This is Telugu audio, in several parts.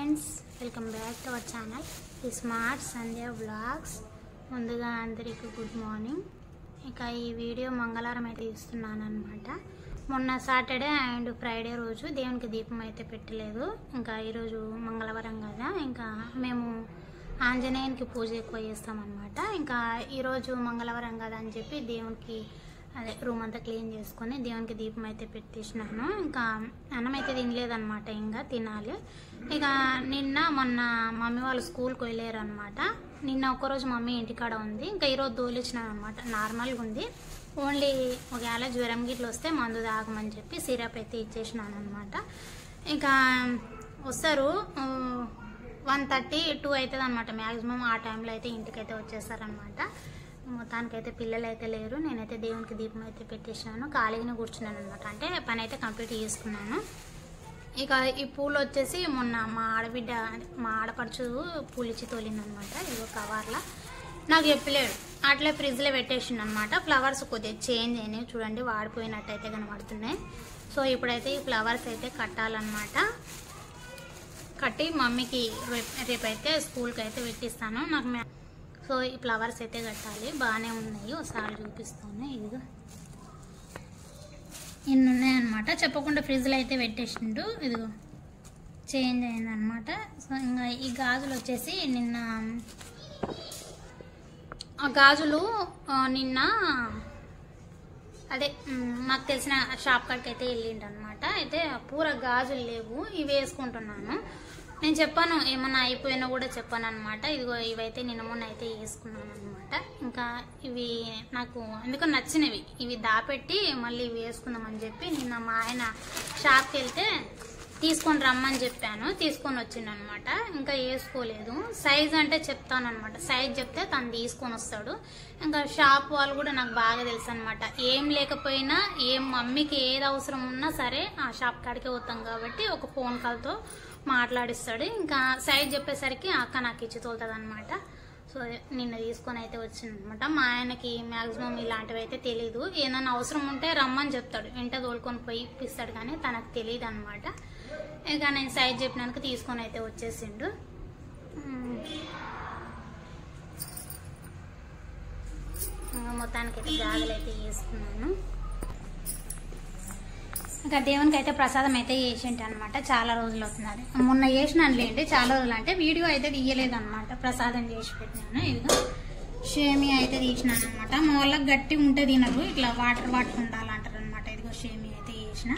Friends, welcome back to our channel smart Sandhya vlogs. ముందుగా అందరికీ గుడ్ మార్నింగ్. ఇక ఈ వీడియో మంగళవారం అయితే ఇస్తున్నాను అనమాట. మొన్న సాటర్డే అండ్ ఫ్రైడే రోజు దేవునికి దీపం అయితే పెట్టలేదు. ఇంకా ఈరోజు మంగళవారం కదా, ఇంకా మేము ఆంజనేయునికి పూజ ఎక్కువ చేస్తామన్నమాట. ఇంకా ఈరోజు మంగళవారం కదా అని చెప్పి దేవునికి అదే రూమ్ అంతా క్లీన్ చేసుకొని దేవునికి దీపం అయితే పెట్టేసినాను. ఇంకా అన్నం అయితే తినలేదన్నమాట, ఇంకా తినాలి. ఇక నిన్న మొన్న మమ్మీ వాళ్ళు స్కూల్కి వెళ్ళారు అనమాట. నిన్న ఒకరోజు మమ్మీ ఇంటికాడ ఉంది. ఇంకా ఈరోజు దోలిచ్చినాను అనమాట. నార్మల్గా ఉంది, ఓన్లీ ఒకవేళ జ్వరం గిట్ల వస్తే మందు తాగమని చెప్పి సిరప్ అయితే ఇచ్చేసినాను అనమాట. ఇంకా వస్తారు 1:30, 2 అవుతుంది అనమాట మ్యాక్సిమం. ఆ టైంలో అయితే ఇంటికైతే వచ్చేస్తారనమాట. మొత్తానికైతే పిల్లలు అయితే లేరు. నేనైతే దేవునికి దీపం అయితే పెట్టేసాను, ఖాళీగానే కూర్చున్నాను అనమాట. అంటే పని అయితే కంప్లీట్ చేసుకున్నాను. ఇక ఈ పూలు వచ్చేసి మొన్న మా ఆడబిడ్డ మా ఆడపడుచు పూలు ఇచ్చి తోలిందనమాట. ఇదిగో కవర్లా, నాకు చెప్పలేడు, అట్లే ఫ్రిడ్జ్లో పెట్టేసిండు అనమాట. ఫ్లవర్స్ కొద్దిగా చేంజ్ అయినాయి చూడండి, వాడిపోయినట్టు అయితే కనబడుతున్నాయి. సో ఇప్పుడైతే ఈ ఫ్లవర్స్ అయితే కట్టాలన్నమాట. కట్టి మమ్మీకి రేపైతే స్కూల్కి అయితే పెట్టిస్తాను. నాకు సో ఈ ఫ్లవర్స్ అయితే కట్టాలి. బాగానే ఉన్నాయి, ఒకసారి చూపిస్తాను. ఇదిగో ఇన్ని ఉన్నాయన్నమాట. చెప్పకుండా ఫ్రిడ్జ్లో అయితే పెట్టేసిండు. ఇదిగో చేంజ్ అయిందనమాట. సో ఇంకా ఈ గాజులు వచ్చేసి నిన్న ఆ గాజులు నిన్న అదే మాకు తెలిసిన షాప్ కాడికి అయితే వెళ్ళిండు అనమాట. అయితే పూర గాజులు లేవు, ఇవి వేసుకుంటున్నాను. నేను చెప్పాను ఏమన్నా అయిపోయినా కూడా చెప్పాను అనమాట. ఇదిగో ఇవైతే నిన్న మొన్న అయితే వేసుకున్నాను అనమాట. ఇంకా ఇవి నాకు ఎందుకో నచ్చినవి, ఇవి దాపెట్టి మళ్ళీ ఇవి వేసుకుందామని చెప్పి నిన్న మా ఆయన షాప్కి వెళ్తే తీసుకొని రమ్మని చెప్పాను, తీసుకొని వచ్చిండు అనమాట. ఇంకా వేసుకోలేదు. సైజ్ అంటే చెప్తాను అనమాట, సైజ్ చెప్తే తను తీసుకొని వస్తాడు. ఇంకా షాప్ వాళ్ళు కూడా నాకు బాగా తెలుసు అనమాట. ఏం లేకపోయినా ఏం మమ్మీకి ఏది అవసరం ఉన్నా సరే ఆ షాప్ కాడికే పోతాం కాబట్టి ఒక ఫోన్ కాల్తో మాట్లాడిస్తాడు. ఇంకా సైజ్ చెప్పేసరికి అక్క నాకు ఇచ్చి తోలుతుంది అనమాట. సో నిన్న తీసుకొని అయితే వచ్చిందనమాట. మా ఆయనకి మ్యాక్సిమం ఇలాంటివి అయితే తెలీదు. ఏదైనా అవసరం ఉంటే రమ్మని చెప్తాడు, వెంట తోలుకొని పోయి ఇప్పిస్తాడు, కానీ తనకు తెలియదు అనమాట. ఇక నేను సైజ్ చెప్పినాక తీసుకొని అయితే వచ్చేసిండు. మొత్తానికి అయితే జాగ్రత్తలు అయితే వేసుకున్నాను. ఇంకా దేవునికి అయితే ప్రసాదం అయితే చేసింటి అనమాట. చాలా రోజులు అవుతున్నారు, మొన్న చేసినాను లేండి. చాలా రోజులు అంటే వీడియో అయితే తీయలేదు అనమాట. ప్రసాదం చేసి పెట్టినాను. ఇదిగో షేమియా అయితే తీసినాను అనమాట. మా వాళ్ళకి గట్టి ఉంటే తినరు, ఇట్లా వాటర్ ఉండాలంటారు అనమాట. ఇదిగో షేమియా అయితే చేసిన.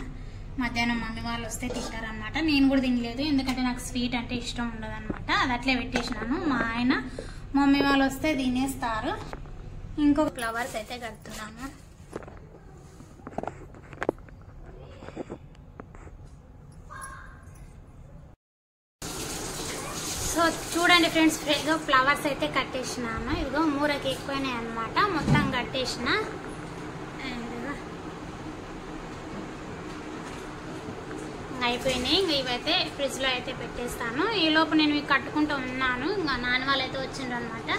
మధ్యాహ్నం మమ్మీ వాళ్ళు వస్తే తింటారనమాట. నేను కూడా తినలేదు, ఎందుకంటే నాకు స్వీట్ అంటే ఇష్టం ఉండదు అనమాట. అది అట్లే పెట్టేసినాను. మా ఆయన మమ్మీ వాళ్ళు వస్తే తినేస్తారు. ఇంకొక ఫ్లవర్స్ అయితే కడుతున్నాను. సో చూడండి ఫ్రెండ్స్, ఇదిగో ఫ్లవర్స్ అయితే కట్టేసినాను. ఇదిగో మూరకి ఎక్కువైనాయి అనమాట, మొత్తం కట్టేసిన. అయిపోయినాయి. ఇంకా ఇవైతే ఫ్రిడ్జ్లో అయితే పెట్టేస్తాను. ఈ లోపు నేను ఇవి కట్టుకుంటూ ఉన్నాను. ఇంకా నాన్న వాళ్ళు అయితే వచ్చిండ్రు అనమాట.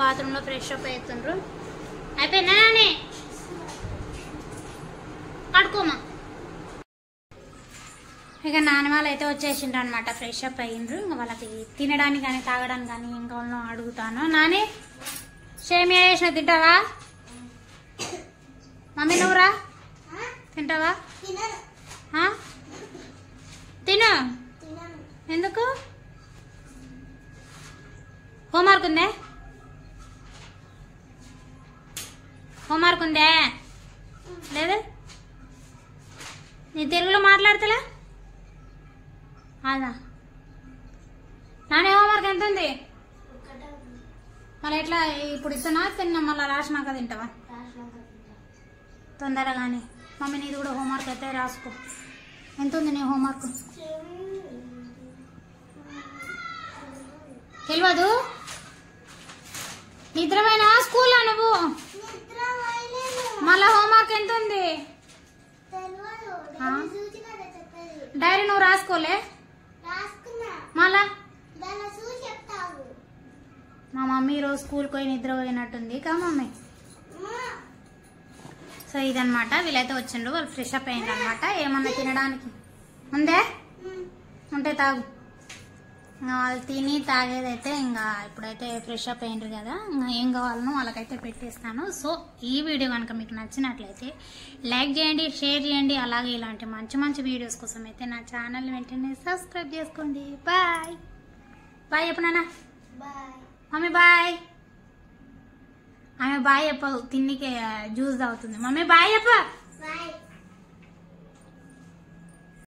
బాత్రూంలో ఫ్రెష్ అప్ అవుతుండ్రు. అయిపోయినా నానే కడుకోమా. ఇక నాన్న వాళ్ళు అయితే వచ్చేసిండ్రు అనమాట, ఫ్రెష్ అప్ అయ్యిండ్రు. ఇంకా వాళ్ళకి తినడానికి కానీ తాగడానికి కానీ ఇంకా అడుగుతాను. నాని షేమియా చేసిన తింటావా? మమ్మీ నువ్వురా తింటావా? తిను. ఎందుకు? హోంవర్క్ ఉందే? హోంవర్క్ ఉందే? లేదు. నీ తెలుగులో మాట్లాడతలే? అదా నానే హోంవర్క్ ఎంత ఉంది? మళ్ళీ ఎట్లా ఇప్పుడు ఇస్తున్నా తిన్నా మళ్ళీ రాసినాక తింటావా? తొందరగానే. మమ్మీ నీది కూడా హోంవర్క్ అయితే రాసుకో. ఎంత ఉంది నీ హోంవర్క్? తెలియదు. నిద్రపోయినా స్కూల్లో నువ్వు? మళ్ళా హోంవర్క్ ఎంత ఉంది? డైరీ నువ్వు రాసుకోలే? మళ్ళా మా మమ్మీ ఈరోజు స్కూల్కి పోయి నిద్రపోయినట్టుంది కా మమ్మీ. సో ఇదనమాట, వీళ్ళైతే వచ్చిండ్రు, వాళ్ళు ఫ్రెష్ అప్ అయ్యిండ్రు అనమాట. ఏమన్నా తినడానికి ఉందే? ఉంటే తాగు. వాళ్ళు తిని తాగేదైతే ఇంకా ఇప్పుడైతే ఫ్రెష్ అప్ అయ్యారు కదా, ఇంకా ఏం కావాలనో వాళ్ళకైతే పెట్టేస్తాను. సో ఈ వీడియో కనుక మీకు నచ్చినట్లయితే లైక్ చేయండి, షేర్ చేయండి. అలాగే ఇలాంటి మంచి మంచి వీడియోస్ కోసం అయితే నా ఛానల్ వెంటనే సబ్స్క్రైబ్ చేసుకోండి. బాయ్ బాయ్ చెప్పు నాన్న. Mummy bye. ఆమె బాయ్ చెప్పదు, తిన్నికి జ్యూస్ తాగుతుంది. మమ్మీ బాయ్ చెప్ప.